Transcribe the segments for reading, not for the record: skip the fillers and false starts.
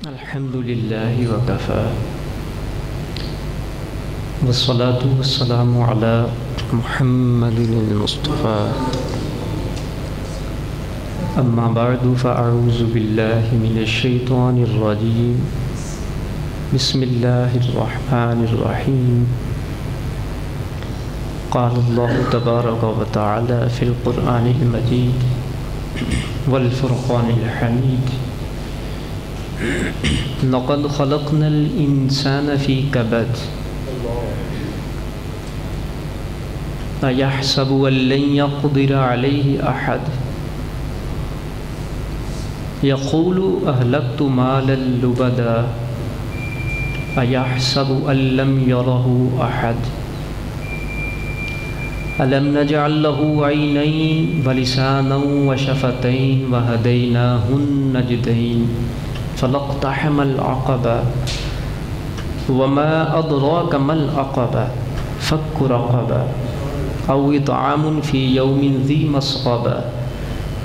الحمد لله وكفى والصلاة والسلام على محمد المصطفى أما بعد فأعوذ بالله من الشيطان الرجيم بسم الله الرحمن الرحيم قال الله تبارك وتعالى في القرآن المجيد والفرقان الحميد لقد خلقنا الإنسان في كبد أيحسب أن لن يقدر عليه أحد يقول أهلكت مالا لبدا أيحسب أن لم يره أحد ألم نجعل له عينين ولسانا وشفتين وهديناه النجدين فلاقتحم العقبة وما أدراك ما العقبة فك رقبة أو إطعام في يوم ذي مسغبة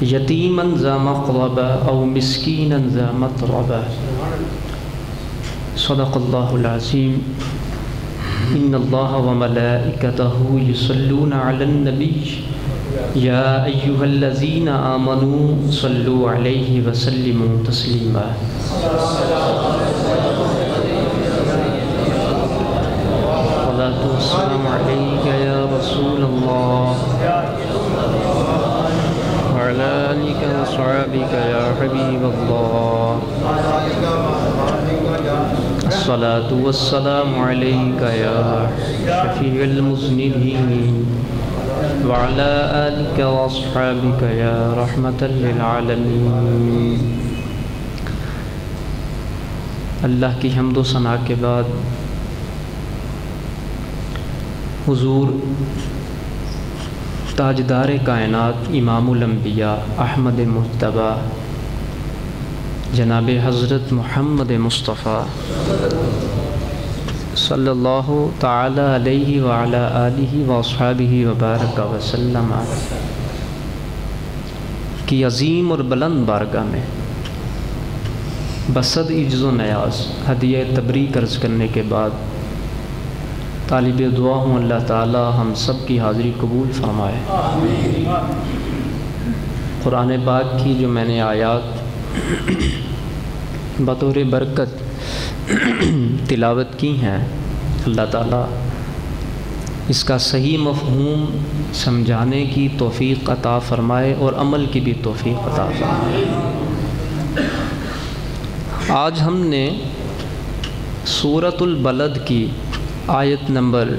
يتيما ذا مقربة أو مسكينا ذا متربة صدق الله العظيم إن الله وملائكته يصلون على النبي يا أيها الذين آمنوا صلوا عليه وسلموا تسليما الصلاة والسلام عليك يا رسول الله وعلى آلك وصحبك يا حبيب الله الصلاة والسلام عليك يا شفيع المذنبين وعلى آلك وأصحابك يا رحمة للعالمين. اللہ کی حمد و ثنا کے بعد حضور تاجدار کائنات امام الانبیاء احمد مجتبیٰ جناب حضرت محمد مصطفیٰ صلی اللہ تعالی علیہ وعلی آلہ واصحابہ وبارک وسلم کی عظیم اور بلند بارگاہ میں بصد عجز و نیاز ہدیہ تبریک عرض کرنے کے بعد طالب دعا ہوں اللہ تعالی ہم سب کی حاضری قبول فرمائے. قرآن پاک کی جو میں نے آیات بطور برکت تلاوت کی ہیں اللہ تعالیٰ اس کا صحیح مفہوم سمجھانے کی توفیق عطا فرمائے اور عمل کی بھی توفیق عطا فرمائے. آج ہم نے سورۃ البلد کی آیت نمبر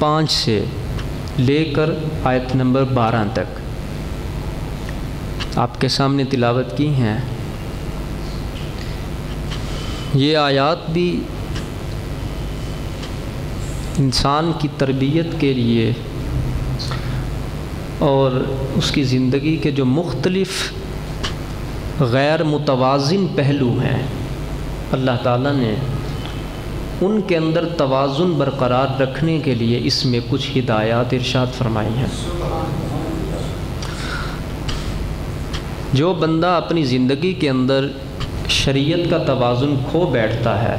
5 سے لے کر آیت نمبر 12 تک آپ کے سامنے تلاوت کی ہیں. یہ آیات بھی انسان کی تربیت کے لیے اور اس کی زندگی کے جو مختلف غیر متوازن پہلو ہیں اللہ تعالیٰ نے ان کے اندر توازن برقرار رکھنے کے لیے اس میں کچھ ہدایات ارشاد فرمائی ہیں. جو بندہ اپنی زندگی کے اندر شریعت کا توازن کھو بیٹھتا ہے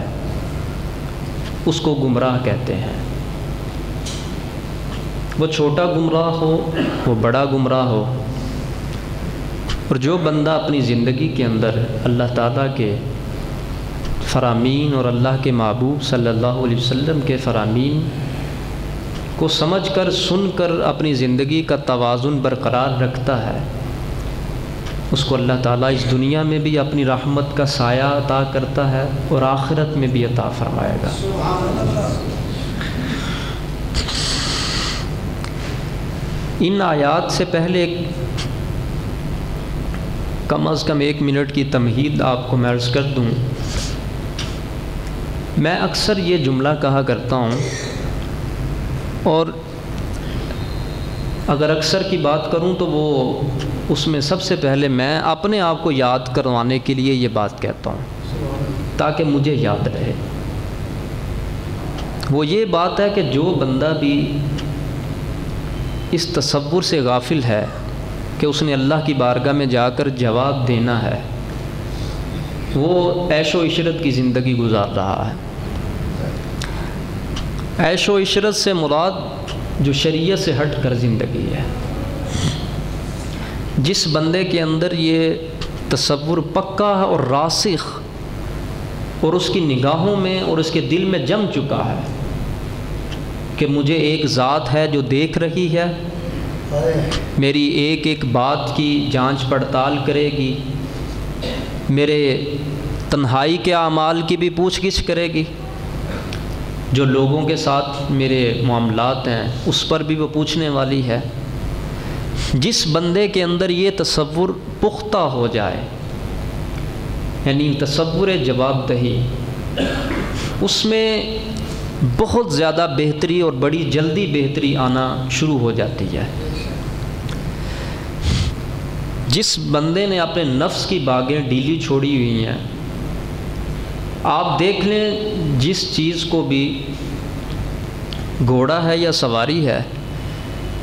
اس کو گمراہ کہتے ہیں. وہ چھوٹا گمراہ ہو وہ بڑا گمراہ ہو. اور جو بندہ اپنی زندگی کے اندر اللہ تعالیٰ کے فرامین اور اللہ کے محبوب صلی اللہ علیہ وسلم کے فرامین کو سمجھ کر سن کر اپنی زندگی کا توازن برقرار رکھتا ہے اس کو اللہ تعالیٰ اس دنیا میں بھی اپنی رحمت کا سایہ عطا کرتا ہے اور آخرت میں بھی عطا فرمائے گا. ان آیات سے پہلے کم از کم 1 منٹ کی تمہید آپ کو میں عرض کر دوں. میں اکثر یہ جملہ کہا کرتا ہوں اور اگر اکثر کی بات کروں تو وہ اس میں سب سے پہلے میں اپنے آپ کو یاد کروانے کے لیے یہ بات کہتا ہوں تاکہ مجھے یاد رہے. وہ یہ بات ہے کہ جو بندہ بھی اس تصور سے غافل ہے کہ اس نے اللہ کی بارگاہ میں جا کر جواب دینا ہے وہ عیش و عشرت کی زندگی گزار رہا ہے۔ عیش و عشرت سے مراد جو شریعت سے ہٹ کر زندگی ہے۔ جس بندے کے اندر یہ تصور پکا ہے اور راسخ اور اس کی نگاہوں میں اور اس کے دل میں جم چکا ہے کہ مجھے ایک ذات ہے جو دیکھ رہی ہے، میری ایک ایک بات کی جانچ پڑتال کرے گی، میرے تنہائی کے اعمال کی بھی پوچھ گچھ کرے گی، جو لوگوں کے ساتھ میرے معاملات ہیں اس پر بھی وہ پوچھنے والی ہے۔ جس بندے کے اندر یہ تصور پختہ ہو جائے، یعنی تصور جواب دہی، اس میں بہت زیادہ بہتری اور بڑی جلدی بہتری آنا شروع ہو جاتی ہے۔ جس بندے نے اپنے نفس کی باغیں ڈیلی چھوڑی ہوئی ہیں، آپ دیکھ لیں جس چیز کو بھی گھوڑا ہے یا سواری ہے،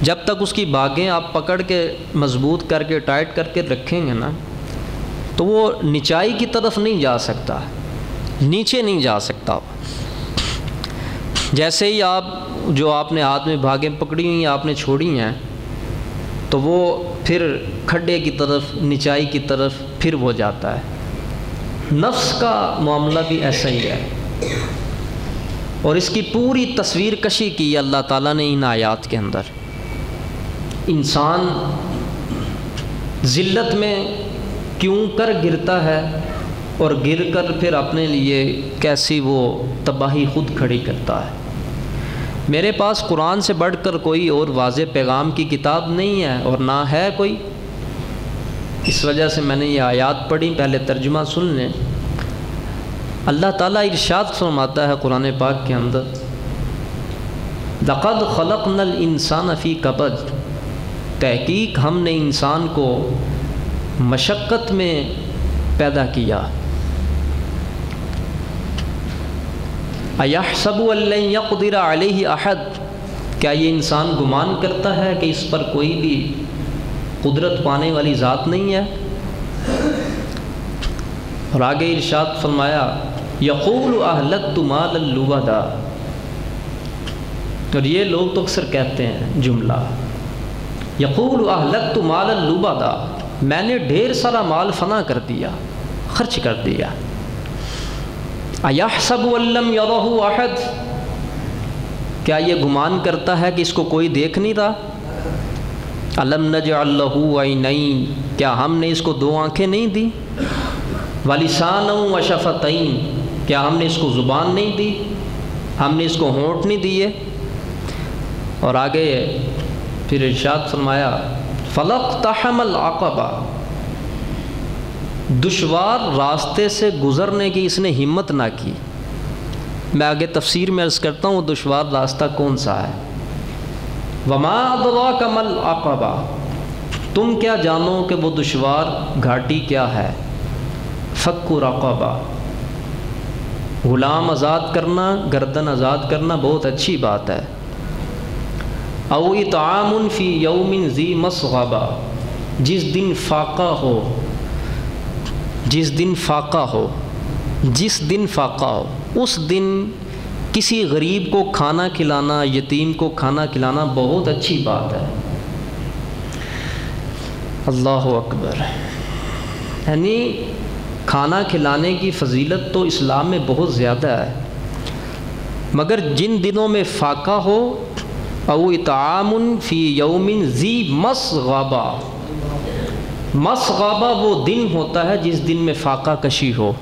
جب تک اس کی باغیں آپ پکڑ کے مضبوط کر کے ٹائٹ کر کے رکھیں گے نا، تو وہ نچائی کی طرف نہیں جا سکتا، نیچے نہیں جا سکتا۔ جیسے ہی آپ نے ہاتھ میں باغیں پکڑی ہوئی ہیں، آپ نے چھوڑی ہیں، تو وہ پھر کھڈے کی طرف، نچائی کی طرف پھر وہ جاتا ہے۔ نفس کا معاملہ بھی ایسا ہی ہے، اور اس کی پوری تصویر کشی کی اللہ تعالیٰ نے ان آیات کے اندر۔ انسان ذلت میں کیوں کر گرتا ہے اور گر کر پھر اپنے لیے کیسی وہ تباہی خود کھڑی کرتا ہے۔ میرے پاس قرآن سے بڑھ کر کوئی اور واضح پیغام کی کتاب نہیں ہے اور نہ ہے کوئی، اس وجہ سے میں نے یہ آیات پڑھی۔ پہلے ترجمہ سن لیں۔ اللہ تعالیٰ ارشاد فرماتا ہے قرآن پاک کے اندر، لَقَدْ خَلَقْنَا الْإِنسَانَ فِي كَبَدٍ، تحقیق ہم نے انسان کو مشقت میں پیدا کیا۔ أَيَحْسَبُ أَن لَّن يَقْدِرَ عَلَيْهِ أَحَدٌ، کیا یہ انسان گمان کرتا ہے کہ اس پر کوئی بھی قدرت پانے والی ذات نہیں ہے؟ اور آگے ارشاد فرمایا، يَقُولُ أَهْلَكْتُ مَالًا لُبَدًا، اور یہ لوگ تو اکثر کہتے ہیں جملہ، يَقُولُ أَهْلَكْتُ مَالًا لُبَدًا، میں نے ڈھیر سارا مال فنا کر دیا، خرچ کر دیا۔ أَيَحْسَبُ أَن لَّمْ يَرَهُ أَحَدٌ، کیا یہ گمان کرتا ہے کہ اس کو کوئی دیکھ نہیں رہا؟ أَلَمْ نَجْعَل لَّهُ عَيْنَيْنِ، کیا ہم نے اس کو دو آنکھیں نہیں دی؟ وَلِسَانًا وَشَفَتَيْنِ، کیا ہم نے اس کو زبان نہیں دی، ہم نے اس کو ہونٹ نہیں دیے؟ اور آگے پھر ارشاد فرمایا، فَلَاقْتَحَمَ الْعَقَبَةَ، دشوار راستے سے گزرنے کی اس نے ہمت نہ کی۔ میں آگے تفسیر میں عرض کرتا ہوں وہ دشوار راستہ کون سا ہے۔ وَمَا أَدْرَاكَ مَا الْعَقَبَةُ، تم کیا جانو کہ وہ دشوار گھاٹی کیا ہے۔ فَكُّ رَقَبَةٍ، غلام آزاد کرنا، گردن آزاد کرنا بہت اچھی بات ہے۔ او اطعام فی یوم ذی مسغبہ، جس دن فاقہ ہو، جس دن فاقہ ہو، جس دن فاقہ ہو، اس دن کسی غریب کو کھانا کھلانا، یتیم کو کھانا کھلانا بہت اچھی بات ہے۔ اللہ اکبر۔ یعنی کھانا کھلانے کی فضیلت تو اسلام میں بہت زیادہ ہے، مگر جن دنوں میں فاقہ ہو، او اطعام فی یوم ذی مسغبہ، مسغبہ وہ دن ہوتا ہے جس دن میں فاقہ کشی ہو۔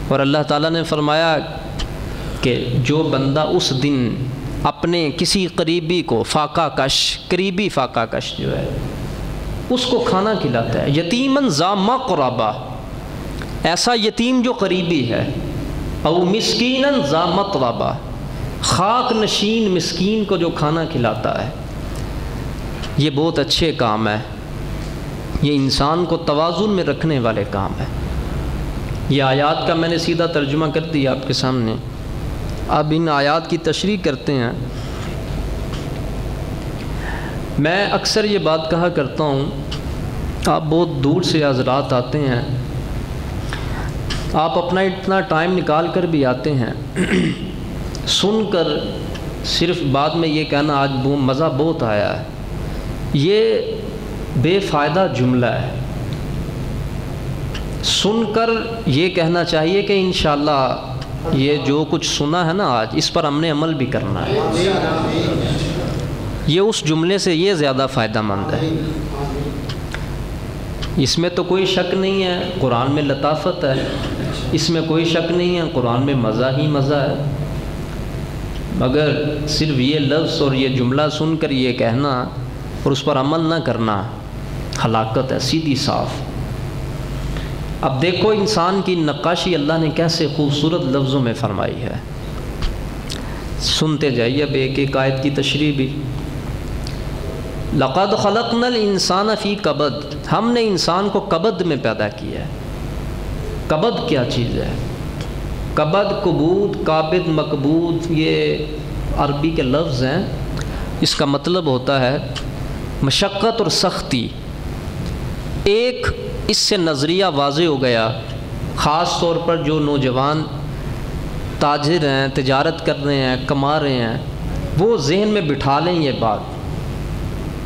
اور اللہ تعالیٰ نے فرمایا کہ جو بندہ اس دن اپنے کسی قریبی کو فاقہ کش، قریبی فاقہ کش جو ہے، اس کو کھانا کھلاتا ہے، یتیماً ذا مقربہ، ایسا یتیم جو قریبی ہے، او مسکیناً ذا مطربہ، خاک نشین مسکین کو جو کھانا کھلاتا ہے، یہ بہت اچھے کام ہے، یہ انسان کو توازن میں رکھنے والے کام ہے۔ یہ آیات کا میں نے سیدھا ترجمہ کر دیا آپ کے سامنے، اب ان آیات کی تشریح کرتے ہیں۔ میں اکثر یہ بات کہا کرتا ہوں، آپ بہت دور سے حضرات آتے ہیں، آپ اپنا اتنا ٹائم نکال کر بھی آتے ہیں، سن کر صرف بعد میں یہ کہنا آج مزہ بہت آیا ہے، یہ بے فائدہ جملہ ہے۔ سن کر یہ کہنا چاہیے کہ انشاءاللہ یہ جو کچھ سنا ہے نا آج، اس پر ہم نے عمل بھی کرنا ہے۔ یہ اس جملے سے یہ زیادہ فائدہ مند ہے۔ اس میں تو کوئی شک نہیں ہے قرآن میں لطافت ہے، اس میں کوئی شک نہیں ہے قرآن میں مزہ ہی مزہ ہے، مگر صرف یہ لفظ اور یہ جملہ سن کر یہ کہنا اور اس پر عمل نہ کرنا ہلاکت ہے سیدھی صاف۔ اب دیکھو انسان کی نقاشی اللہ نے کیسے خوبصورت لفظوں میں فرمائی ہے، سنتے جائیے اب ایک ایک آیت کی تشریح بھی۔ لقد خلقنا الانسان فی کبد، ہم نے انسان کو کبد میں پیدا کیا ہے۔ کبد کیا چیز ہے؟ کبد، کبود، کابد، مکبود، یہ عربی کے لفظ ہیں۔ اس کا مطلب ہوتا ہے مشقت اور سختی۔ ایک اس سے نظریہ واضح ہو گیا، خاص طور پر جو نوجوان تاجر ہیں، تجارت کر رہے ہیں، کما رہے ہیں، وہ ذہن میں بٹھا لیں یہ بات۔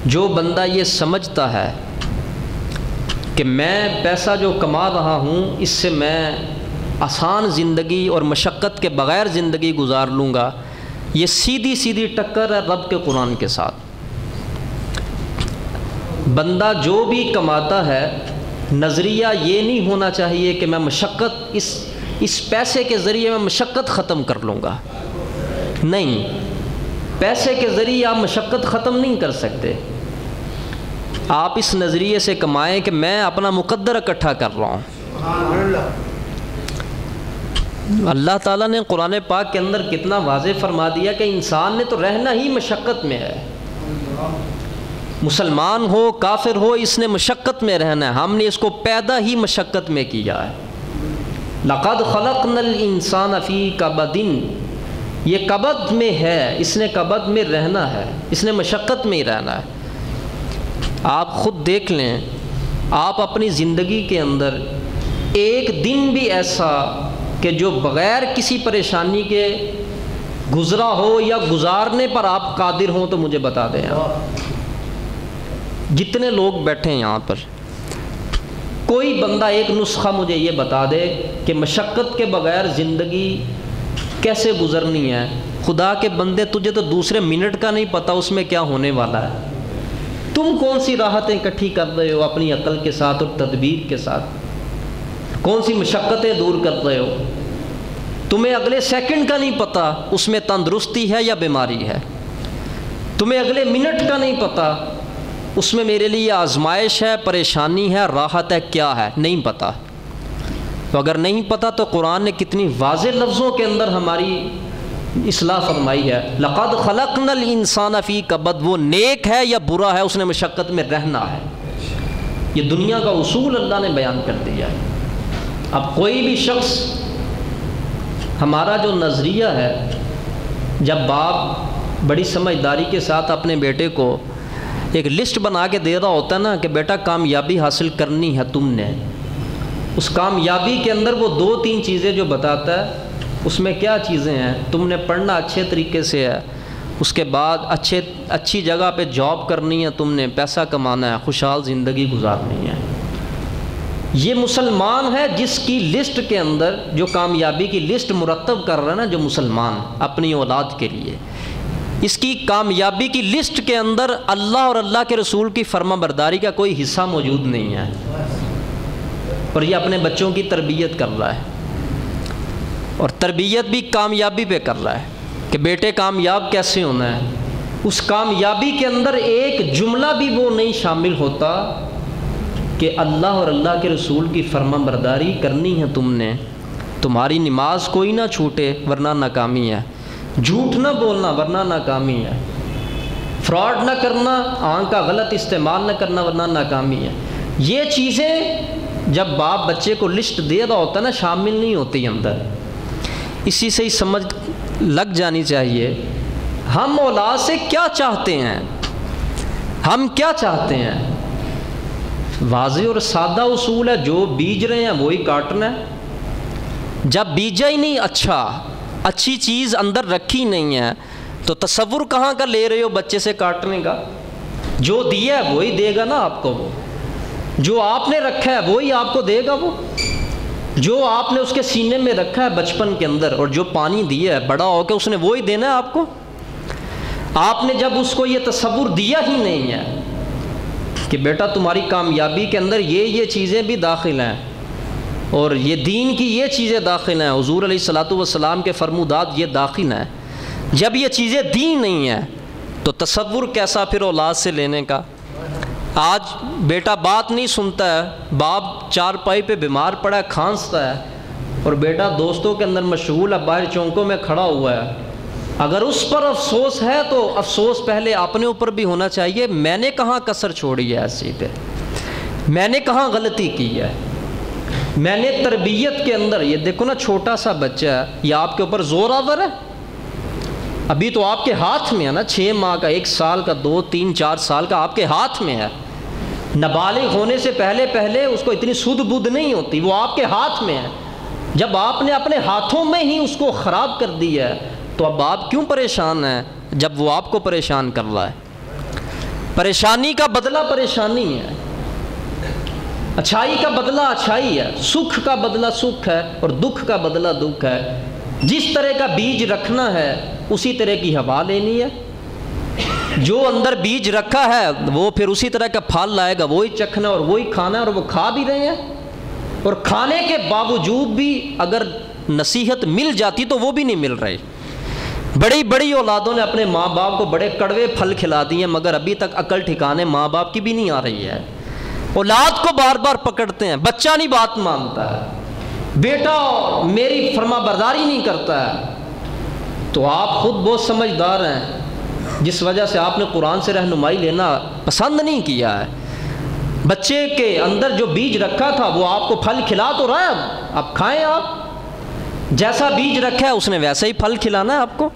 جو بندہ یہ سمجھتا ہے کہ میں پیسہ جو کما رہا ہوں اس سے میں آسان زندگی اور مشقت کے بغیر زندگی گزار لوں گا، یہ سیدھی سیدھی ٹکر ہے رب کے قرآن کے ساتھ۔ بندہ جو بھی کماتا ہے نظریہ یہ نہیں ہونا چاہیے کہ میں مشقت اس پیسے کے ذریعے میں مشقت ختم کر لوں گا۔ نہیں، پیسے کے ذریعے آپ مشقت ختم نہیں کر سکتے۔ آپ اس نظریے سے کمائیں کہ میں اپنا مقدر اکٹھا کر رہا ہوں۔ اللہ تعالیٰ نے قرآن پاک کے اندر کتنا واضح فرما دیا کہ انسان نے تو رہنا ہی مشقت میں ہے، مسلمان ہو کافر ہو اس نے مشقت میں رہنا ہے، ہم نے اس کو پیدا ہی مشقت میں کیا ہے۔ لقد خلقنا الانسان فی کبد، یہ کبد میں ہے، اس نے کبد میں رہنا ہے، اس نے مشقت میں ہی رہنا ہے۔ آپ خود دیکھ لیں، آپ اپنی زندگی کے اندر ایک دن بھی ایسا کہ جو بغیر کسی پریشانی کے گزرا ہو یا گزارنے پر آپ قادر ہوں تو مجھے بتا دیں۔ جتنے لوگ بیٹھے ہیں یہاں پر، کوئی بندہ ایک نسخہ مجھے یہ بتا دے کہ مشقت کے بغیر زندگی کیسے گزرنی ہے۔ خدا کے بندے، تجھے تو دوسرے منٹ کا نہیں پتہ اس میں کیا ہونے والا ہے۔ تم کون سی راحتیں اکٹھی کر رہے ہو اپنی عقل کے ساتھ اور تدبیر کے ساتھ، کون سی مشقتیں دور کر رہے ہو؟ تمہیں اگلے سیکنڈ کا نہیں پتہ اس میں تندرستی ہے یا بیماری ہے، تمہیں اگلے منٹ کا نہیں پتہ اس میں میرے لیے آزمائش ہے، پریشانی ہے، راحت ہے، کیا ہے، نہیں پتہ۔ تو اگر نہیں پتہ تو قرآن نے کتنی واضح لفظوں کے اندر ہماری اصلاح فرمائی ہے۔ لقد خلقنا الانسان فی کبد، وہ نیک ہے یا برا ہے اس نے مشقت میں رہنا ہے۔ یہ دنیا کا اصول اللہ نے بیان کر دیا ہے۔ اب کوئی بھی شخص، ہمارا جو نظریہ ہے، جب باپ بڑی سمجھداری کے ساتھ اپنے بیٹے کو ایک لسٹ بنا کے دے رہا ہوتا ہے نا کہ بیٹا کامیابی حاصل کرنی ہے تم نے، اس کامیابی کے اندر وہ 2-3 چیزیں جو بتاتا ہے اس میں کیا چیزیں ہیں، تم نے پڑھنا اچھے طریقے سے ہے، اس کے بعد اچھی جگہ پہ جاب کرنی ہے، تم نے پیسہ کمانا ہے، خوشحال زندگی گزارنی ہے۔ یہ مسلمان ہے جس کی لسٹ کے اندر جو کامیابی کی لسٹ مرتب کر رہا ہے نا، جو مسلمان اپنی اولاد کے لیے، اس کی کامیابی کی لسٹ کے اندر اللہ اور اللہ کے رسول کی فرما برداری کا کوئی حصہ موجود نہیں ہے، اور یہ اپنے بچوں کی تربیت کر رہا ہے، اور تربیت بھی کامیابی پہ کر رہا ہے کہ بیٹے کامیاب کیسے ہونا ہے۔ اس کامیابی کے اندر ایک جملہ بھی وہ نہیں شامل ہوتا کہ اللہ اور اللہ کے رسول کی فرما برداری کرنی ہے تم نے، تمہاری نماز کوئی نہ چھوٹے ورنہ ناکامی ہے، جھوٹ نہ بولنا ورنہ ناکامی ہے، فراڈ نہ کرنا، آنکھ کا غلط استعمال نہ کرنا ورنہ ناکامی ہے۔ یہ چیزیں جب باپ بچے کو لسٹ دے رہا ہوتا ہے نا، شامل نہیں ہوتی اندر۔ اسی سے ہی سمجھ لگ جانی چاہیے ہم اولاد سے کیا چاہتے ہیں، ہم کیا چاہتے ہیں۔ واضح اور سادہ اصول ہے، جو بیج رہے ہیں وہی کاٹنا ہے۔ جب بیجا ہی نہیں اچھی چیز اندر رکھی نہیں ہے تو تصور کہاں کا لے رہے ہو بچے سے کاٹنے کا؟ جو دیا ہے وہی دے گا نا آپ کو، وہ جو آپ نے رکھا ہے وہی آپ کو دے گا، وہ جو آپ نے اس کے سینے میں رکھا ہے بچپن کے اندر اور جو پانی دیا ہے بڑا ہو کے اس نے وہی دینا ہے آپ کو۔ آپ نے جب اس کو یہ تصور دیا ہی نہیں ہے کہ بیٹا تمہاری کامیابی کے اندر یہ چیزیں بھی داخل ہیں اور یہ دین کی یہ چیزیں داخل ہیں، حضور علیہ الصلاۃ والسلام کے فرمودات یہ داخل ہیں، جب یہ چیزیں دی نہیں ہیں تو تصور کیسا پھر اولاد سے لینے کا؟ آج بیٹا بات نہیں سنتا ہے، باپ چارپائی پہ بیمار پڑا ہے، کھانستا ہے، اور بیٹا دوستوں کے اندر مشغول ہے، باہر چونکوں میں کھڑا ہوا ہے۔ اگر اس پر افسوس ہے تو افسوس پہلے اپنے اوپر بھی ہونا چاہیے، میں نے کہاں کسر چھوڑی ہے ایسی پہ، میں نے کہاں غلطی کی ہے، میں نے تربیت کے اندر، یہ دیکھو نا چھوٹا سا بچہ ہے، یہ آپ کے اوپر زور آور ہے، ابھی تو آپ کے ہاتھ میں ہے نا، 6 ماہ کا، 1 سال کا، 2 3 4 سال کا آپ کے ہاتھ میں ہے، نابالغ ہونے سے پہلے اس کو اتنی سدھ بدھ نہیں ہوتی، وہ آپ کے ہاتھ میں ہے۔ جب آپ نے اپنے ہاتھوں میں ہی اس کو خراب کر دیا ہے تو اب آپ کیوں پریشان ہیں جب وہ آپ کو پریشان کر رہا ہے؟ پریشانی کا بدلہ پریشانی ہے، اچھائی کا بدلہ اچھائی ہے، سکھ کا بدلہ سکھ ہے اور دکھ کا بدلہ دکھ ہے۔ جس طرح کا بیج رکھنا ہے اسی طرح کی ہوا لینی ہے، جو اندر بیج رکھا ہے وہ پھر اسی طرح کا پھل لائے گا، وہی چکھنا اور وہی کھانا، اور وہ کھا بھی رہے ہیں، اور کھانے کے باوجود بھی اگر نصیحت مل جاتی تو وہ بھی نہیں مل رہی۔ بڑی اولادوں نے اپنے ماں باپ کو بڑے کڑوے پھل کھلا دیے مگر ابھی تک عقل ٹھکانے ماں باپ کی بھی نہیں آ رہی ہے، اولاد کو بار بار پکڑتے ہیں، بچہ نہیں بات مانتا ہے، بیٹا میری فرما برداری نہیں کرتا ہے، تو آپ خود بہت سمجھدار ہیں، جس وجہ سے آپ نے قرآن سے رہنمائی لینا پسند نہیں کیا ہے۔ بچے کے اندر جو بیج رکھا تھا وہ آپ کو پھل کھلا تو رہا ہے، اب کھائیں، آپ جیسا بیج رکھا ہے اس نے ویسا ہی پھل کھلانا ہے آپ کو۔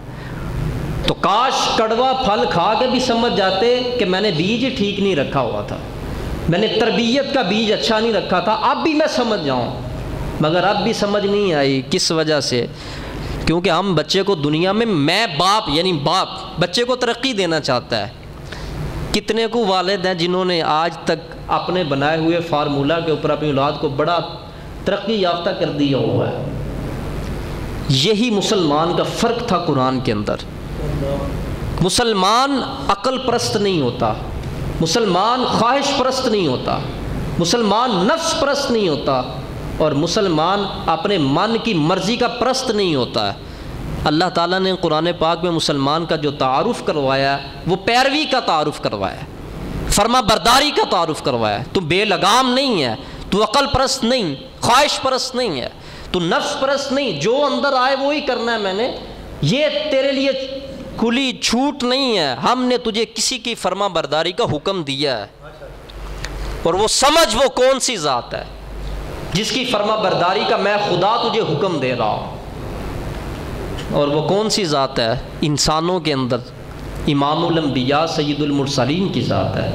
تو کاش کڑوا پھل کھا کے بھی سمجھ جاتے کہ میں نے بیج ٹھیک نہیں رکھا ہوا تھا، میں نے تربیت کا بیج اچھا نہیں رکھا تھا، اب بھی میں سمجھ جاؤں، مگر اب بھی سمجھ نہیں آئی۔ کس وجہ سے؟ کیونکہ ہم بچے کو دنیا میں باپ یعنی باپ بچے کو ترقی دینا چاہتا ہے۔ کتنے کو والد ہیں جنہوں نے آج تک اپنے بنائے ہوئے فارمولہ کے اوپر اپنی اولاد کو بڑا ترقی یافتہ کر دیا ہوا ہے۔ یہی مسلمان کا فرق تھا قرآن کے اندر۔ مسلمان عقل پرست نہیں ہوتا، مسلمان خواہش پرست نہیں ہوتا، مسلمان نفس پرست نہیں ہوتا، اور مسلمان اپنے من کی مرضی کا پرست نہیں ہوتا ہے۔ اللہ تعالیٰ نے قرآن پاک میں مسلمان کا جو تعارف کروایا ہے وہ پیروی کا تعارف کروایا ہے، فرما برداری کا تعارف کروایا ہے۔ تو بے لگام نہیں ہے، تو عقل پرست نہیں، خواہش پرست نہیں ہے، تو نفس پرست نہیں، جو اندر آئے وہی کرنا ہے میں نے، یہ تیرے لیے کھلی چھوٹ نہیں ہے، ہم نے تجھے کسی کی فرما برداری کا حکم دیا ہے، اور وہ سمجھ وہ کون سی ذات ہے جس کی فرما برداری کا میں خدا تجھے حکم دے رہا ہوں، اور وہ کون سی ذات ہے؟ انسانوں کے اندر امام الانبیاء سید المرسلین کی ذات ہے۔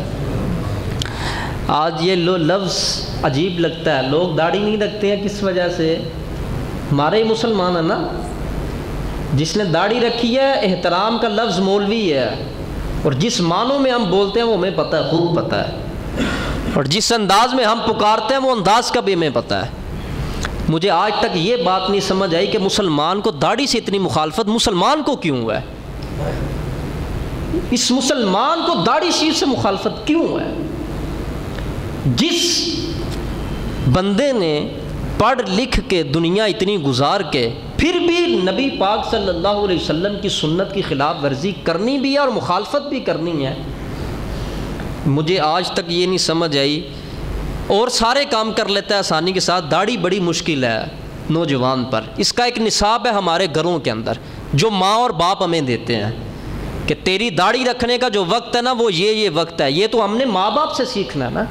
آج یہ لفظ عجیب لگتا ہے، لوگ داڑھی نہیں رکھتے ہیں، کس وجہ سے؟ ہمارے ہی مسلمان ہیں نا، جس نے داڑھی رکھی ہے احترام کا لفظ مولوی ہے، اور جس معنوں میں ہم بولتے ہیں وہ ہمیں پتہ ہے، خود پتہ ہے، اور جس انداز میں ہم پکارتے ہیں وہ انداز کا بھی ہمیں پتہ ہے۔ مجھے آج تک یہ بات نہیں سمجھ آئی کہ مسلمان کو داڑھی سے اتنی مخالفت مسلمان کو کیوں ہے؟ اس مسلمان کو داڑھی شریف سے مخالفت کیوں ہے؟ جس بندے نے پڑھ لکھ کے دنیا اتنی گزار کے پھر بھی نبی پاک صلی اللہ علیہ وسلم کی سنت کی خلاف ورزی کرنی بھی ہے اور مخالفت بھی کرنی ہے، مجھے آج تک یہ نہیں سمجھ آئی۔ اور سارے کام کر لیتا ہے آسانی کے ساتھ، داڑھی بڑی مشکل ہے نوجوان پر۔ اس کا ایک نصاب ہے ہمارے گھروں کے اندر جو ماں اور باپ ہمیں دیتے ہیں کہ تیری داڑھی رکھنے کا جو وقت ہے نا وہ یہ وقت ہے، یہ تو ہم نے ماں باپ سے سیکھنا ہے نا۔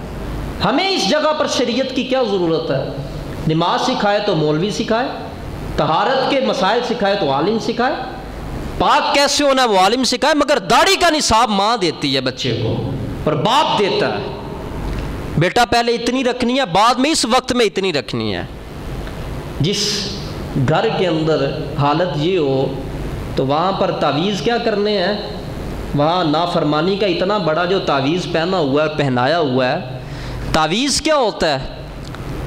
ہمیں اس جگہ پر شریعت کی کیا ضرورت ہے؟ نماز سکھائے تو مولوی سکھائے، طہارت کے مسائل سکھائے تو عالم سکھائے، پاک کیسے ہونا وہ عالم سکھائے، مگر داڑھی کا نصاب ماں دیتی ہے بچے کو اور باپ دیتا ہے۔ بیٹا پہلے اتنی رکھنی ہے، بعد میں اس وقت میں اتنی رکھنی ہے۔ جس گھر کے اندر حالت یہ ہو تو وہاں پر تعویذ کیا کرنے ہیں؟ وہاں نافرمانی کا اتنا بڑا جو تعویذ پہنا ہوا ہے، پہنایا ہوا ہے۔ تعویذ کیا ہوتا ہے؟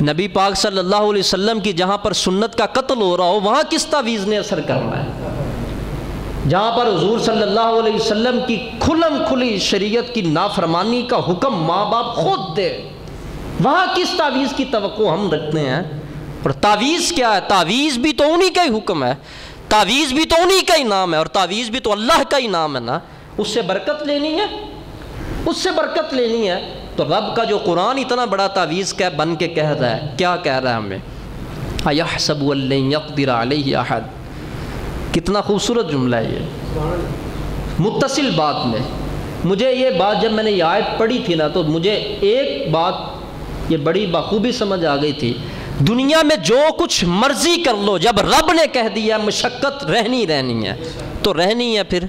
نبی پاک صلی اللہ علیہ وسلم کی جہاں پر سنت کا قتل ہو رہا ہو وہاں کس تعویذ نے اثر کرنا ہے؟ جہاں پر حضور صلی اللہ علیہ وسلم کی کھلم کھلی شریعت کی نافرمانی کا حکم ماں باپ خود دے، وہاں کس تعویذ کی توقع ہم رکھتے ہیں؟ اور تعویذ کیا ہے؟ تعویذ بھی تو انہی کا ہی حکم ہے، تعویذ بھی تو انہی کا ہی نام ہے، اور تعویذ بھی تو اللہ کا ہی نام ہے نا۔ اس سے برکت لینی ہے، اس سے برکت لینی ہے تو رب کا جو قرآن اتنا بڑا تعویذ بن کے کہہ رہا ہے، کیا کہہ رہا ہے ہمیں؟ اَيَحْسَبُ أَن لَّن يَقْدِرَ عَلَيْهِ أَحَدٌ۔ کتنا خوبصورت جملہ ہے یہ، متصل بات میں۔ مجھے یہ بات جب میں نے یہ آیت پڑھی تھی نا تو مجھے ایک بات یہ بڑی بخوبی سمجھ آ گئی تھی، دنیا میں جو کچھ مرضی کر لو، جب رب نے کہہ دیا مشقت رہنی ہے تو رہنی ہے، پھر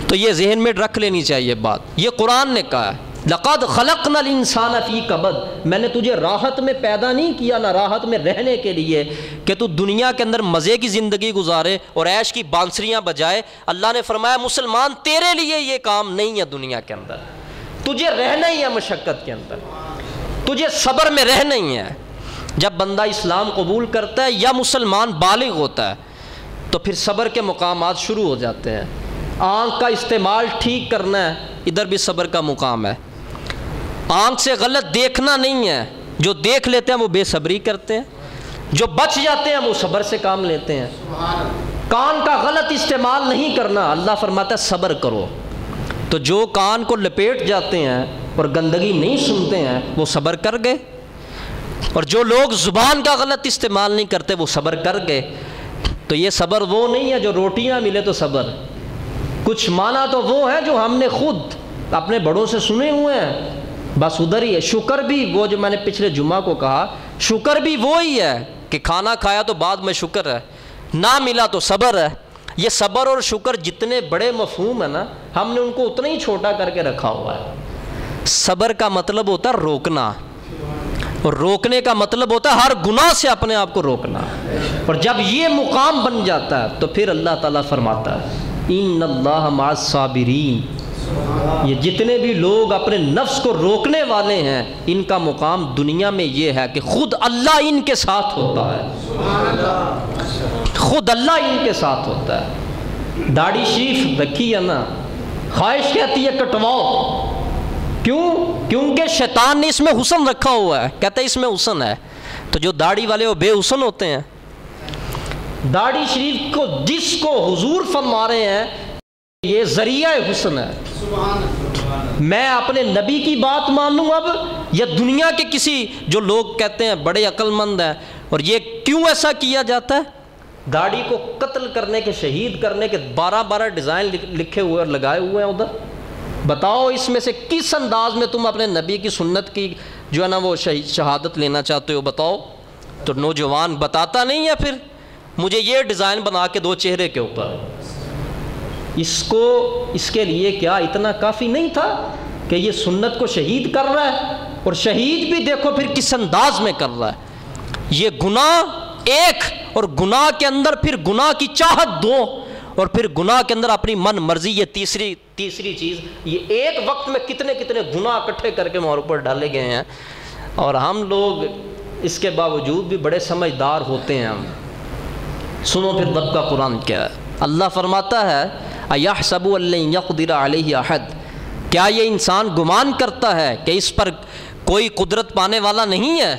تو یہ ذہن میں رکھ لینی چاہیے بات۔ یہ قرآن نے کہا ہے لَقَدْ خَلَقْنَا الْإِنسَانَ فِي كَبَدٍ، میں نے تجھے راحت میں پیدا نہیں کیا، نہ راحت میں رہنے کے لیے کہ تو دنیا کے اندر مزے کی زندگی گزارے اور عیش کی بانسریاں بجائے۔ اللہ نے فرمایا مسلمان تیرے لیے یہ کام نہیں ہے، دنیا کے اندر تجھے رہنا ہی ہے، مشقت کے اندر تجھے صبر میں رہنا ہی ہے۔ جب بندہ اسلام قبول کرتا ہے یا مسلمان بالغ ہوتا ہے تو پھر صبر کے مقامات شروع ہو جاتے ہیں۔ آنکھ کا استعمال ٹھیک کرنا ہے، ادھر بھی صبر کا مقام ہے۔ آنکھ سے غلط دیکھنا نہیں ہے، جو دیکھ لیتے ہیں وہ بے صبری کرتے ہیں، جو بچ جاتے ہیں وہ صبر سے کام لیتے ہیں۔ کان کا غلط استعمال نہیں کرنا، اللہ فرماتا ہے صبر کرو۔ تو جو کان کو لپیٹ جاتے ہیں اور گندگی نہیں سنتے ہیں وہ صبر کر گئے، اور جو لوگ زبان کا غلط استعمال نہیں کرتے وہ صبر کر گئے۔ تو یہ صبر وہ نہیں ہے جو روٹیاں ملے تو صبر، کچھ معنی تو وہ ہے جو ہم نے خود اپنے بڑوں سے سنے ہوئے ہیں، بس ادھر ہی ہے۔ شکر بھی وہ جو میں نے پچھلے جمعہ کو کہا، شکر بھی وہی ہے کہ کھانا کھایا تو بعد میں شکر ہے، نہ ملا تو صبر ہے۔ یہ صبر اور شکر جتنے بڑے مفہوم ہیں نا، ہم نے ان کو اتنا ہی چھوٹا کر کے رکھا ہوا ہے۔ صبر کا مطلب ہوتا ہے روکنا، اور روکنے کا مطلب ہوتا ہے ہر گناہ سے اپنے آپ کو روکنا۔ اور جب یہ مقام بن جاتا ہے تو پھر اللہ تعالیٰ فرماتا ہے ان اللہ مع الصابرین، یہ جتنے بھی لوگ اپنے نفس کو روکنے والے ہیں ان کا مقام دنیا میں یہ ہے کہ خود اللہ ان کے ساتھ ہوتا ہے، خود اللہ ان کے ساتھ ہوتا ہے۔ داڑھی شریف رکھی ہے نا، خواہش کہتی ہے کٹواؤ، کیوں؟ کیونکہ شیطان نے اس میں حسن رکھا ہوا ہے، کہتا ہے اس میں حسن ہے۔ تو جو داڑھی والے وہ بے حسن ہوتے ہیں۔ داڑھی شریف کو جس کو حضور فرما رہے ہیں یہ ذریعہ حسن ہے۔ میں اپنے نبی کی بات مانوں اب یا دنیا کے کسی جو لوگ کہتے ہیں بڑے عقل مند ہیں؟ اور یہ کیوں ایسا کیا جاتا ہے؟ داڑھی کو قتل کرنے کے، شہید کرنے کے 12 ڈیزائن لکھے ہوئے اور لگائے ہوئے ہیں ادھر۔ بتاؤ اس میں سے کس انداز میں تم اپنے نبی کی سنت کی جو ہے نا وہ شہادت لینا چاہتے ہو، بتاؤ۔ تو نوجوان بتاتا نہیں ہے پھر مجھے یہ ڈیزائن بنا کے دو چہرے کے اوپر، اس کے لیے کیا اتنا کافی نہیں تھا کہ یہ سنت کو شہید کر رہا ہے؟ اور شہید بھی دیکھو پھر کس انداز میں کر رہا ہے۔ یہ گناہ ایک، اور گناہ کے اندر پھر گناہ کی چاہت دو، اور پھر گناہ کے اندر اپنی من مرضی یہ تیسری چیز۔ یہ ایک وقت میں کتنے گناہ اکٹھے کر کے ہمارے اوپر ڈالے گئے ہیں، اور ہم لوگ اس کے باوجود بھی بڑے سمجھدار ہوتے ہیں ہم۔ سنو پھر رب کا قرآن کیا ہے۔ اللہ فرماتا ہے اَيَحْسَبُ أَن لَّن يَقْدِرَ عَلَيْهِ أَحَدٌ، کیا یہ انسان گمان کرتا ہے کہ اس پر کوئی قدرت پانے والا نہیں ہے؟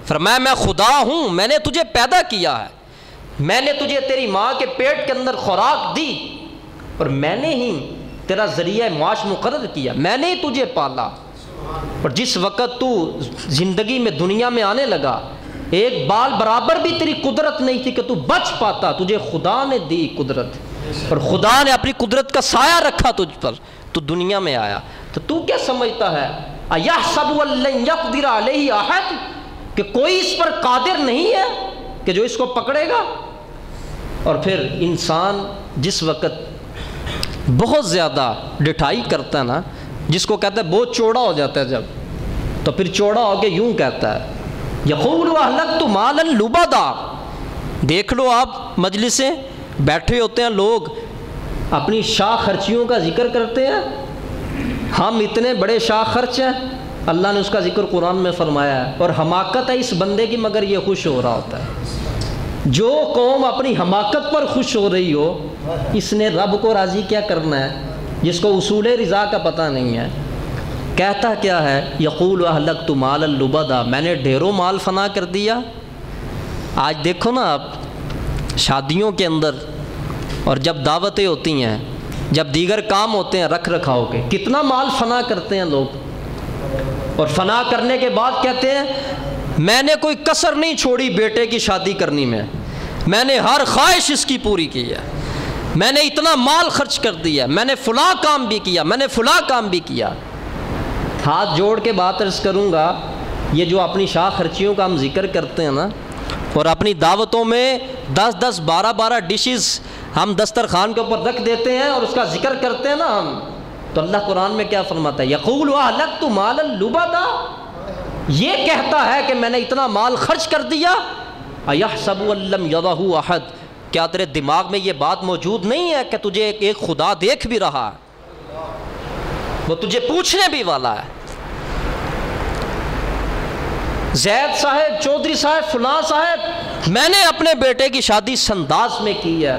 فرمایا میں خدا ہوں، میں نے تجھے پیدا کیا ہے، میں نے تجھے تیری ماں کے پیٹ کے اندر خوراک دی، اور میں نے ہی تیرا ذریعہ معاش مقرر کیا، میں نے ہی تجھے پالا۔ اور جس وقت تو زندگی میں دنیا میں آنے لگا ایک بال برابر بھی تیری قدرت نہیں تھی کہ تو بچ پاتا، تجھے خدا نے دی قدرت، اور خدا نے اپنی قدرت کا سایہ رکھا تجھ پر، تو دنیا میں آیا۔ تو کیا سمجھتا ہے اَيَحْسَبُ أَن لَّن يَقْدِرَ عَلَيْهِ أَحَدٌ، کہ کوئی اس پر قادر نہیں ہے کہ جو اس کو پکڑے گا؟ اور پھر انسان جس وقت بہت زیادہ ڈٹھائی کرتا ہے نا، جس کو کہتا ہے بہت چوڑا ہو جاتا ہے جب، تو پھر چوڑا ہو کے یوں کہتا ہے یقول اہلکت مالا لبدا، دیکھ لو آپ مجلسیں بیٹھے ہوتے ہیں لوگ اپنی شاہ خرچیوں کا ذکر کرتے ہیں، ہم اتنے بڑے شاہ خرچ ہیں، اللہ نے اس کا ذکر قرآن میں فرمایا ہے، اور حماقت ہے اس بندے کی مگر یہ خوش ہو رہا ہوتا ہے۔ جو قوم اپنی حماقت پر خوش ہو رہی ہو، اس نے رب کو راضی کیا کرنا ہے، جس کو اصول رضا کا پتہ نہیں ہے۔ کہتا کیا ہے، یقول اہلکت مالا لبدا، میں نے ڈھیروں مال فنا کر دیا۔ آج دیکھو نا آپ شادیوں کے اندر اور جب دعوتیں ہوتی ہیں، جب دیگر کام ہوتے ہیں رکھ رکھاؤ کے، کتنا مال فنا کرتے ہیں لوگ، اور فنا کرنے کے بعد کہتے ہیں میں نے کوئی کسر نہیں چھوڑی بیٹے کی شادی کرنی میں نے ہر خواہش اس کی پوری کی ہے، میں نے اتنا مال خرچ کر دیا، میں نے فلاں کام بھی کیا، میں نے فلاں کام بھی کیا۔ ہاتھ جوڑ کے بات عرض کروں گا، یہ جو اپنی شاہ خرچیوں کا ہم ذکر کرتے ہیں نا، اور اپنی دعوتوں میں 10 12 ڈشز ہم دسترخوان کے اوپر رکھ دیتے ہیں اور اس کا ذکر کرتے ہیں نا ہم، تو اللہ قرآن میں کیا فرماتا ہے، یقول اہلکت مالا لبدا، یہ کہتا ہے کہ میں نے اتنا مال خرچ کر دیا۔ ایحسب ان لم یرہ احد، کیا تیرے دماغ میں یہ بات موجود نہیں ہے کہ تجھے ایک خدا دیکھ بھی رہا ہے، وہ تجھے پوچھنے بھی والا ہے۔ زید صاحب، چودھری صاحب، فلاں صاحب، میں نے اپنے بیٹے کی شادی اس انداز میں کی ہے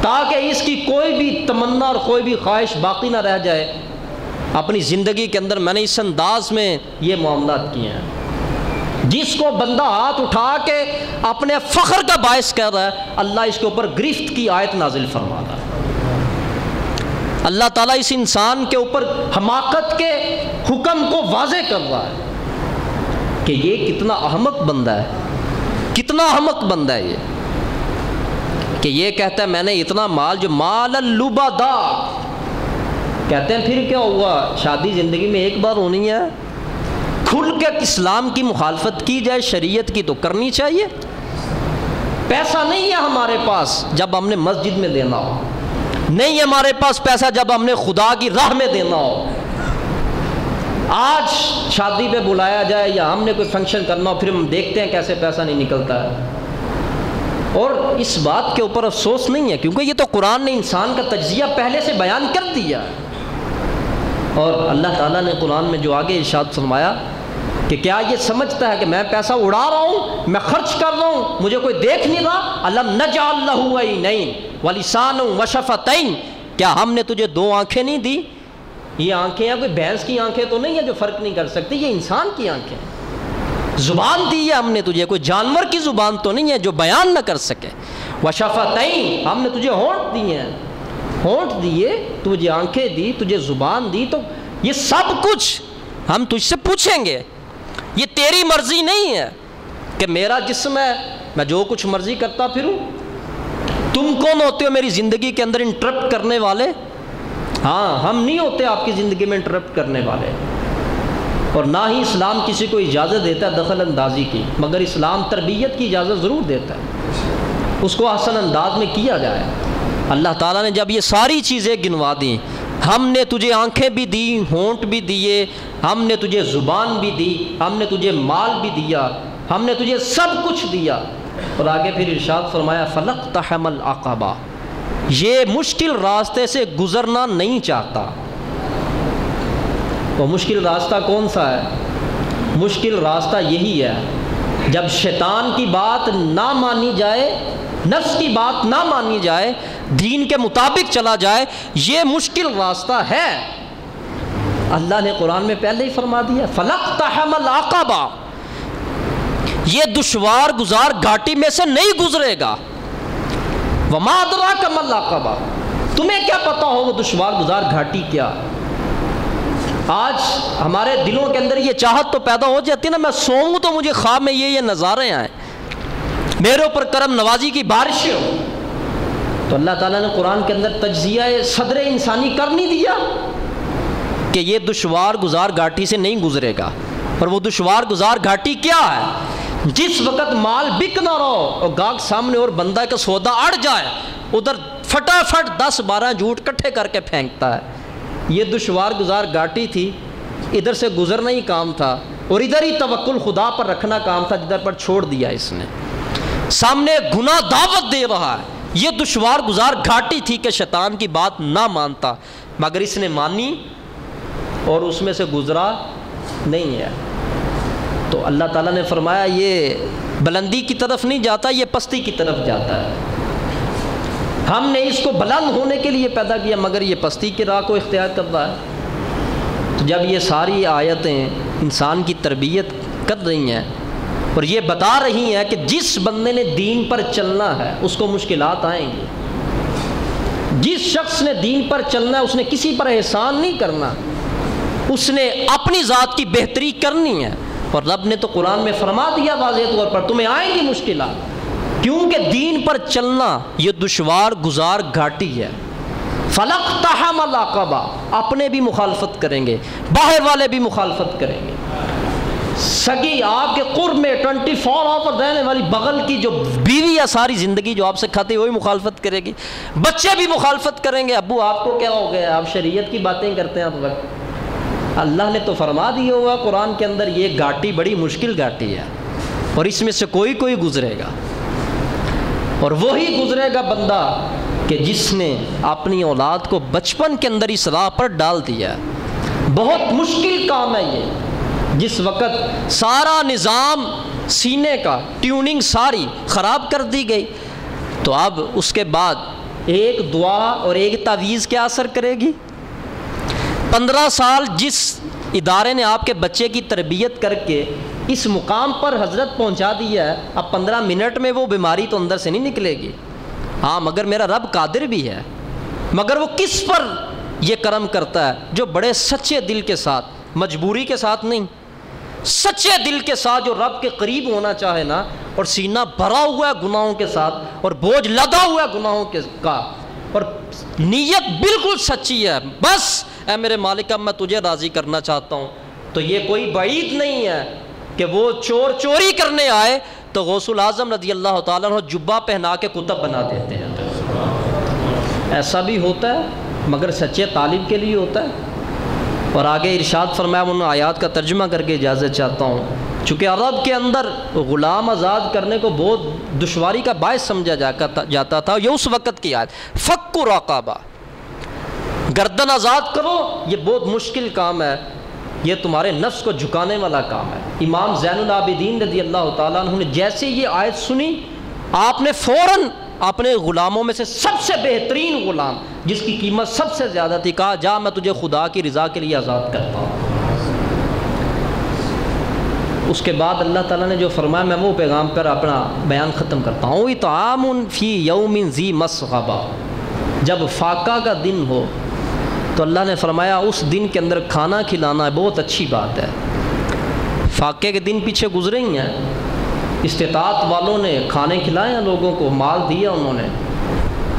تاکہ اس کی کوئی بھی تمنا اور کوئی بھی خواہش باقی نہ رہ جائے، اپنی زندگی کے اندر میں نے اس انداز میں یہ معاملات کیے ہیں۔ جس کو بندہ ہاتھ اٹھا کے اپنے فخر کا باعث کر رہا ہے، اللہ اس کے اوپر گرفت کی آیت نازل فرما رہا ہے۔ اللہ تعالیٰ اس انسان کے اوپر حماقت کے حکم کو واضح کر رہا ہے کہ یہ کتنا احمق بندہ ہے، کتنا احمق بندہ ہے یہ، کہ یہ کہتا ہے میں نے اتنا مال، جو مال اللبدا، کہتے ہیں پھر کیا ہوا، شادی زندگی میں ایک بار ہونی ہے، کھل کے اسلام کی مخالفت کی جائے، شریعت کی تو کرنی چاہیے۔ پیسہ نہیں ہے ہمارے پاس جب ہم نے مسجد میں دینا ہو، نہیں ہے ہمارے پاس پیسہ جب ہم نے خدا کی راہ میں دینا ہو۔ آج شادی پہ بلایا جائے یا ہم نے کوئی فنکشن کرنا ہو، پھر ہم دیکھتے ہیں کیسے پیسہ نہیں نکلتا ہے، اور اس بات کے اوپر افسوس نہیں ہے کیونکہ یہ تو قرآن نے انسان کا تجزیہ پہلے سے بیان کر دیا۔ اور اللہ تعالیٰ نے قرآن میں جو آگے ارشاد فرمایا کہ کیا یہ سمجھتا ہے کہ میں پیسہ اڑا رہا ہوں، میں خرچ کر رہا ہوں، مجھے کوئی دیکھ نہیں رہا؟ الم نجعل لہ عینین ولسانا وشفتین، کیا ہم نے تجھے 2 آنکھیں نہیں دی؟ یہ آنکھیں ہیں کوئی بھینس کی آنکھیں تو نہیں ہیں جو فرق نہیں کر سکتی، یہ انسان کی آنکھیں ہیں۔ زبان دی ہے ہم نے تجھے، کوئی جانور کی زبان تو نہیں ہے جو بیان نہ کر سکے۔ وشفتین، ہم نے تجھے ہونٹ دیے ہیں، ہونٹ دیے، تجھے آنکھیں دی، تجھے زبان دی، تو یہ سب کچھ ہم تجھ سے پوچھیں گے۔ یہ تیری مرضی نہیں ہے کہ میرا جسم ہے میں جو کچھ مرضی کرتا پھروں۔ تم کون ہوتے ہو میری زندگی کے اندر انٹرپٹ کرنے والے؟ ہاں، ہم نہیں ہوتے آپ کی زندگی میں انٹرپٹ کرنے والے، اور نہ ہی اسلام کسی کو اجازت دیتا ہے دخل اندازی کی، مگر اسلام تربیت کی اجازت ضرور دیتا ہے، اس کو احسن انداز میں کیا جائے۔ اللہ تعالیٰ نے جب یہ ساری چیزیں گنوا دیں، ہم نے تجھے آنکھیں بھی دی، ہونٹ بھی دیے، ہم نے تجھے زبان بھی دی، ہم نے تجھے مال بھی دیا، ہم نے تجھے سب کچھ دیا، اور آگے پھر ارشاد فرمایا فلقتحم العقبہ، یہ مشکل راستے سے گزرنا نہیں چاہتا۔ وہ مشکل راستہ کون سا ہے؟ مشکل راستہ یہی ہے جب شیطان کی بات نہ مانی جائے، نفس کی بات نہ مانی جائے، دین کے مطابق چلا جائے، یہ مشکل راستہ ہے۔ اللہ نے قرآن میں پہلے ہی فرما دیا فلقتحم العقبہ، یہ دشوار گزار گھاٹی میں سے نہیں گزرے گا۔ وما ادراک ما العقبہ، تمہیں کیا پتا ہو وہ دشوار گزار گھاٹی کیا؟ آج ہمارے دلوں کے اندر یہ چاہت تو پیدا ہو جاتی ہے نا، میں سوؤں تو مجھے خواب میں یہ نظارے آئیں، میرے اوپر کرم نوازی کی بارشیں ہو، تو اللہ تعالیٰ نے قرآن کے اندر تجزیہ صدر انسانی کر نہیں دیا کہ یہ دشوار گزار گھاٹی سے نہیں گزرے گا۔ اور وہ دشوار گزار گھاٹی کیا ہے؟ جس وقت مال بک نہ رہو اور گاہک سامنے اور بندہ کا سودا اڑ جائے، ادھر فٹافٹ 10-12 جھوٹ کٹھے کر کے پھینکتا ہے۔ یہ دشوار گزار گھاٹی تھی، ادھر سے گزرنا ہی کام تھا، اور ادھر ہی توکل خدا پر رکھنا کام تھا، جدھر پر چھوڑ دیا اس نے۔ سامنے گناہ دعوت دے رہا ہے. یہ دشوار گزار گھاٹی تھی کہ شیطان کی بات نہ مانتا، مگر اس نے مانی اور اس میں سے گزرا نہیں ہے. تو اللہ تعالیٰ نے فرمایا یہ بلندی کی طرف نہیں جاتا، یہ پستی کی طرف جاتا ہے. ہم نے اس کو بلند ہونے کے لیے پیدا کیا مگر یہ پستی کی راہ کو اختیار کر رہا ہے. تو جب یہ ساری آیتیں انسان کی تربیت کر رہی ہیں اور یہ بتا رہی ہیں کہ جس بندے نے دین پر چلنا ہے اس کو مشکلات آئیں گی. جس شخص نے دین پر چلنا ہے اس نے کسی پر احسان نہیں کرنا، اس نے اپنی ذات کی بہتری کرنی ہے. اور رب نے تو قرآن میں فرما دیا واضح طور پر تمہیں آئیں گی مشکلات، کیونکہ دین پر چلنا یہ دشوار گزار گھاٹی ہے. فَلَقْتَحَمَ الْعَقَبَةَ، اپنے بھی مخالفت کریں گے، باہر والے بھی مخالفت کریں گے. سگی آپ کے قرب میں 24 آور رہنے والی بغل کی جو بیوی ہے ساری زندگی جو آپ سے کھاتی وہی مخالفت کرے گی. بچے بھی مخالفت کریں گے، ابو آپ کو کیا ہو گیا، آپ شریعت کی باتیں کرتے ہیں آپ وقت. اللہ نے تو فرما دیا ہوا قرآن کے اندر یہ گھاٹی بڑی مشکل گھاٹی ہے اور اس میں سے کوئی گزرے گا، اور وہی گزرے گا بندہ کہ جس نے اپنی اولاد کو بچپن کے اندر اس راہ پر ڈال دیا. بہت مشکل کام ہے یہ، جس وقت سارا نظام سینے کا ٹیوننگ ساری خراب کر دی گئی تو اب اس کے بعد ایک دعا اور ایک تعویذ کیا اثر کرے گی. 15 سال جس ادارے نے آپ کے بچے کی تربیت کر کے اس مقام پر حضرت پہنچا دیا ہے، اب 15 منٹ میں وہ بیماری تو اندر سے نہیں نکلے گی. ہاں مگر میرا رب قادر بھی ہے، مگر وہ کس پر یہ کرم کرتا ہے؟ جو بڑے سچے دل کے ساتھ، مجبوری کے ساتھ نہیں، سچے دل کے ساتھ جو رب کے قریب ہونا چاہے نا، اور سینہ بھرا ہوا ہے گناہوں کے ساتھ اور بوجھ لدا ہوا ہے گناہوں کا، اور نیت بالکل سچی ہے، بس اے میرے مالک اب میں تجھے راضی کرنا چاہتا ہوں. تو یہ کوئی بعید نہیں ہے کہ وہ چوری کرنے آئے تو غوث الاعظم رضی اللہ تعالیٰ عنہ جبہ پہنا کے کتب بنا دیتے ہیں. ایسا بھی ہوتا ہے مگر سچے طالب کے لیے ہوتا ہے. اور آگے ارشاد فرمایا، ان آیات کا ترجمہ کر کے اجازت چاہتا ہوں، چونکہ عرب کے اندر غلام آزاد کرنے کو بہت دشواری کا باعث سمجھا جاتا تھا. یہ اس وقت کی آیت، فک رقبہ، گردن آزاد کرو، یہ بہت مشکل کام ہے، یہ تمہارے نفس کو جھکانے والا کام ہے. امام زین العابدین رضی اللہ تعالیٰ عنہ نے جیسے یہ آیت سنی، آپ نے فوراً اپنے غلاموں میں سے سب سے بہترین غلام جس کی قیمت سب سے زیادہ تھی کہا، جا میں تجھے خدا کی رضا کے لیے آزاد کرتا ہوں. اس کے بعد اللہ تعالیٰ نے جو فرمایا میں وہ پیغام پر اپنا بیان ختم کرتا ہوں. اطعام فی یوم ذی مسغبہ، جب فاقہ کا دن ہو تو اللہ نے فرمایا اس دن کے اندر کھانا کھلانا ہے، بہت اچھی بات ہے. فاقے کے دن پیچھے گزرے ہی ہیں، استطاعت والوں نے کھانے کھلائے ہیں، لوگوں کو مال دیا، انہوں نے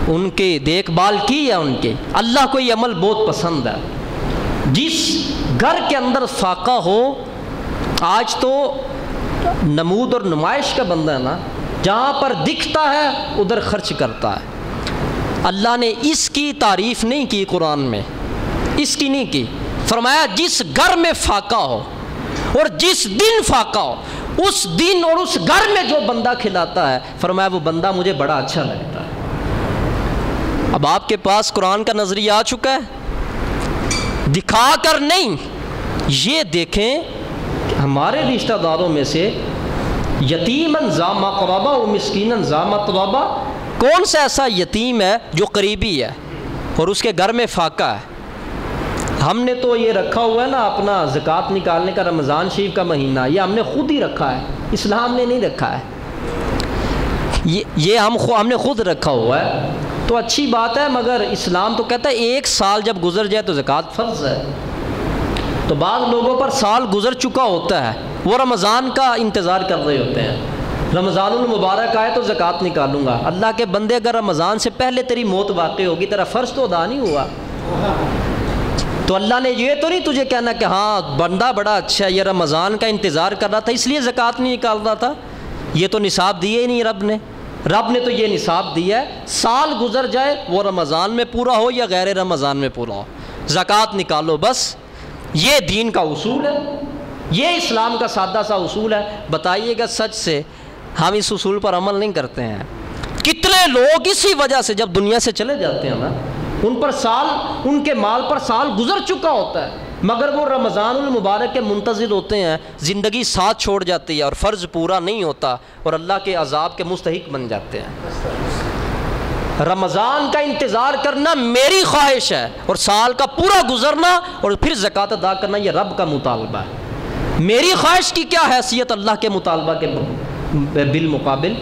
ان کی دیکھ بھال کی ہے ان کے. اللہ کو یہ عمل بہت پسند ہے. جس گھر کے اندر فاقہ ہو، آج تو نمود اور نمائش کا بندہ ہے نا، جہاں پر دکھتا ہے ادھر خرچ کرتا ہے. اللہ نے اس کی تعریف نہیں کی قرآن میں، اس کی نہیں کی. فرمایا جس گھر میں فاقہ ہو اور جس دن فاقہ ہو، اس دن اور اس گھر میں جو بندہ کھلاتا ہے، فرمایا وہ بندہ مجھے بڑا اچھا لگتا ہے. اب آپ کے پاس قرآن کا نظریہ آ چکا ہے، دکھا کر نہیں. یہ دیکھیں کہ ہمارے رشتہ داروں میں سے یتیماً ذا مقربہ و مسکیناً ذا متربہ، کون سا ایسا یتیم ہے جو قریبی ہے اور اس کے گھر میں فاقہ ہے؟ ہم نے تو یہ رکھا ہوا ہے نا اپنا زکوٰۃ نکالنے کا رمضان شریف کا مہینہ، یہ ہم نے خود ہی رکھا ہے، اسلام نے نہیں رکھا ہے. یہ ہم نے خود رکھا ہوا ہے تو اچھی بات ہے، مگر اسلام تو کہتا ہے 1 سال جب گزر جائے تو زکوٰۃ فرض ہے. تو بعض لوگوں پر سال گزر چکا ہوتا ہے، وہ رمضان کا انتظار کر رہے ہوتے ہیں، رمضان المبارک آئے تو زکوٰۃ نکالوں گا. اللہ کے بندے اگر رمضان سے پہلے تیری موت واقع ہوگی، تیرا فرض تو ادا نہیں ہوا. تو اللہ نے یہ تو نہیں تجھے کہنا کہ ہاں بندہ بڑا اچھا ہے، یہ رمضان کا انتظار کر رہا تھا اس لیے زکوٰۃ نہیں نکال رہا تھا. یہ تو نصاب دیے ہی نہیں رب نے تو یہ نصاب دیا ہے، سال گزر جائے وہ رمضان میں پورا ہو یا غیر رمضان میں پورا ہو، زکوٰۃ نکالو بس. یہ دین کا اصول ہے، یہ اسلام کا سادہ سا اصول ہے. بتائیے گا سچ سے ہم اس اصول پر عمل نہیں کرتے ہیں۔ کتنے لوگ اسی وجہ سے جب دنیا سے چلے جاتے ہیں نا، ان پر سال، ان کے مال پر سال گزر چکا ہوتا ہے، مگر وہ رمضان المبارک کے منتظر ہوتے ہیں، زندگی ساتھ چھوڑ جاتی ہے اور فرض پورا نہیں ہوتا اور اللہ کے عذاب کے مستحق بن جاتے ہیں۔ رمضان کا انتظار کرنا میری خواہش ہے، اور سال کا پورا گزرنا اور پھر زکوٰۃ ادا کرنا یہ رب کا مطالبہ ہے۔ میری خواہش کی کیا حیثیت اللہ کے مطالبہ کے بالمقابل؟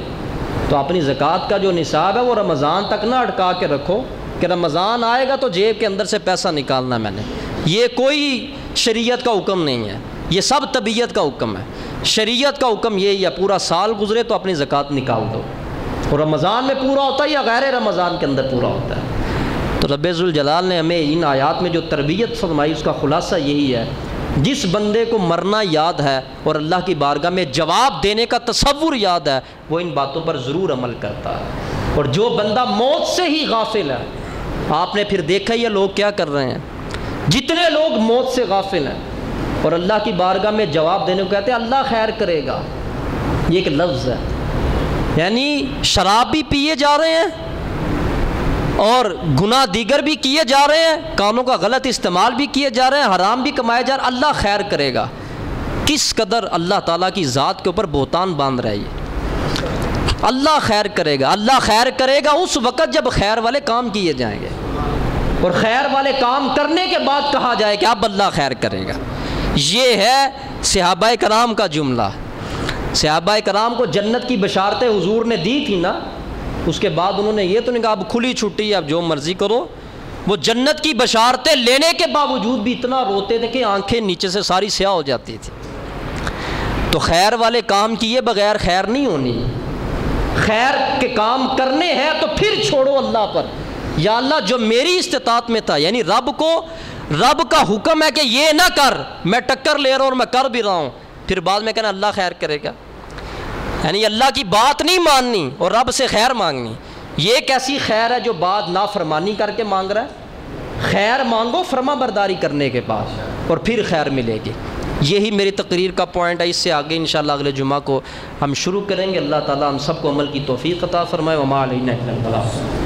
تو اپنی زکوٰۃ کا جو نصاب ہے وہ رمضان تک نہ اٹکا کے رکھو کہ رمضان آئے گا تو جیب کے اندر سے پیسہ نکالنا میں نے۔ یہ کوئی شریعت کا حکم نہیں ہے، یہ سب طبیعت کا حکم ہے۔ شریعت کا حکم یہی ہے پورا سال گزرے تو اپنی زکوٰۃ نکال دو، اور رمضان میں پورا ہوتا ہے یا غیر رمضان کے اندر پورا ہوتا ہے۔ تو رب ذوالجلال نے ہمیں ان آیات میں جو تربیت فرمائی اس کا خلاصہ یہی ہے، جس بندے کو مرنا یاد ہے اور اللہ کی بارگاہ میں جواب دینے کا تصور یاد ہے وہ ان باتوں پر ضرور عمل کرتا ہے۔ اور جو بندہ موت سے ہی غافل ہے، آپ نے پھر دیکھا یہ لوگ کیا کر رہے ہیں، جتنے لوگ موت سے غافل ہیں اور اللہ کی بارگاہ میں جواب دینے کو کہتے ہیں اللہ خیر کرے گا، یہ ایک لفظ ہے، یعنی شراب بھی پیے جا رہے ہیں اور گناہ دیگر بھی کیے جا رہے ہیں، کانوں کا غلط استعمال بھی کیے جا رہے ہیں، حرام بھی کمائے جا رہے ہیں، اللہ خیر کرے گا۔ کس قدر اللہ تعالیٰ کی ذات کے اوپر بہتان باندھ رہا ہے یہ، اللہ خیر کرے گا۔ اللہ خیر کرے گا اس وقت جب خیر والے کام کیے جائیں گے، اور خیر والے کام کرنے کے بعد کہا جائے کہ اب اللہ خیر کرے گا۔ یہ ہے صحابہ کرام کا جملہ۔ صحابہ کرام کو جنت کی بشارتیں حضور نے دی تھی نا، اس کے بعد انہوں نے یہ تو نہیں کہا اب کھلی چھٹی ہے اب جو مرضی کرو، وہ جنت کی بشارتیں لینے کے باوجود بھی اتنا روتے تھے کہ آنکھیں نیچے سے ساری سیاہ ہو جاتی تھی۔ تو خیر والے کام کیے بغیر خیر نہیں ہونی، خیر کے کام کرنے ہیں تو پھر چھوڑو اللہ پر، یا اللہ جو میری استطاعت میں تھا، یعنی رب کا حکم ہے کہ یہ نہ کر، میں ٹکر لے رہا ہوں اور میں کر بھی رہا ہوں، پھر بعد میں کہنا اللہ خیر کرے گا، یعنی اللہ کی بات نہیں ماننی اور رب سے خیر مانگنی۔ یہ ایک ایسی خیر ہے جو بات نافرمانی کر کے مانگ رہا ہے، خیر مانگو فرما برداری کرنے کے بعد اور پھر خیر ملے گی۔ یہی میری تقریر کا پوائنٹ ہے، اس سے آگے انشاءاللہ اگلے جمعہ کو ہم شروع کریں گے۔ اللہ تعالیٰ ہم سب کو عمل کی توفیق عطا فرمائے۔ وما علینا الا البلاغ۔